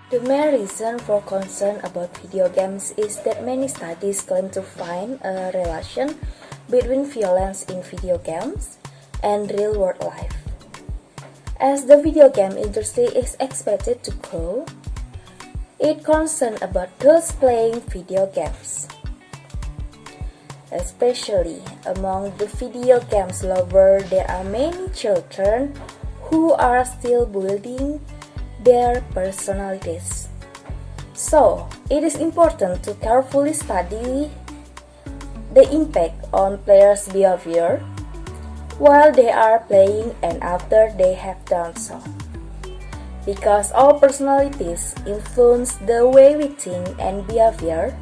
The main reason for concern about video games is that many studies claim to find a relation between violence in video games and real-world life. As the video game industry is expected to grow, it concerns about those playing video games. Especially among the video games lovers, there are many children who are still building their personalities. So, it is important to carefully study the impact on players' behavior while they are playing and after they have done so. Because our personalities influence the way we think and behavior,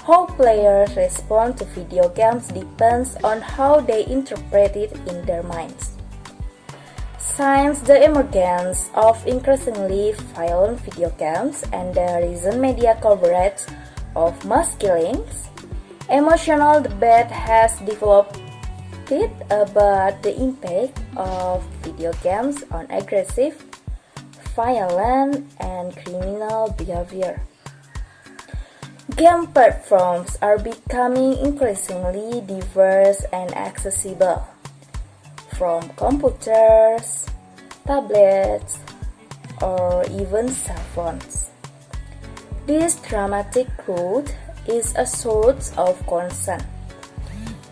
how players respond to video games depends on how they interpret it in their minds. Since the emergence of increasingly violent video games and the recent media coverage of mass killings, emotional debate has developed about the impact of video games on aggressive, violent, and criminal behavior. Game platforms are becoming increasingly diverse and accessible, from computers, tablets, or even cell phones. This dramatic growth is a source of concern.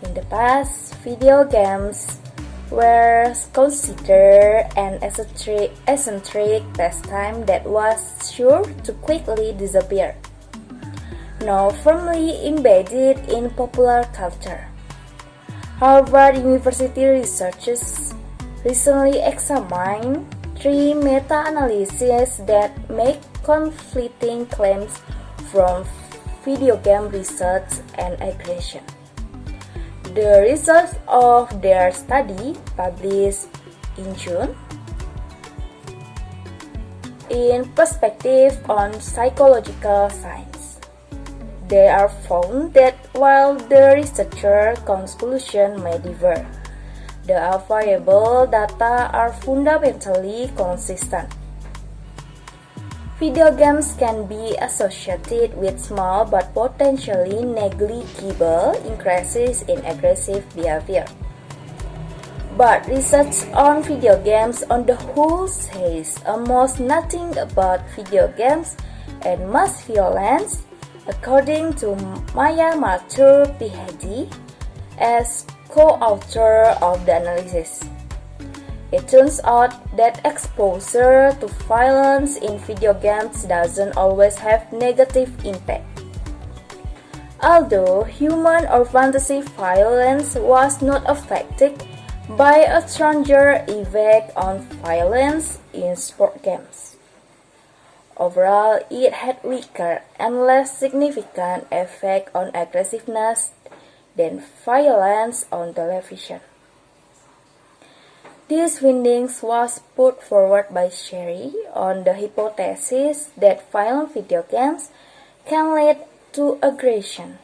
In the past, video games were considered an eccentric pastime that was sure to quickly disappear, now firmly embedded in popular culture. Harvard University researchers recently examined 3 meta-analyses that make conflicting claims from video game research and aggression. The results of their study, published in June, in Perspective on Psychological Science, they are found that while the researcher conclusion may differ, the available data are fundamentally consistent. Video games can be associated with small but potentially negligible increases in aggressive behavior. But research on video games on the whole says almost nothing about video games and mass violence, according to Maya Mathur, PhD, as co-author of the analysis. It turns out that exposure to violence in video games doesn't always have negative impact. Although human or fantasy violence was not affected by a stronger effect on violence in sport games. Overall, it had weaker and less significant effect on aggressiveness than violence on television. This findings was put forward by Sherry on the hypothesis that violent video games can lead to aggression.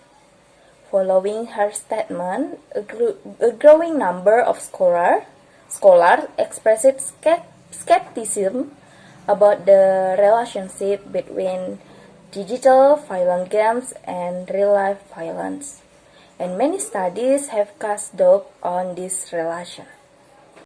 Following her statement, a growing number of scholars expressed skepticism about the relationship between digital violent games and real-life violence, and many studies have cast doubt on this relation.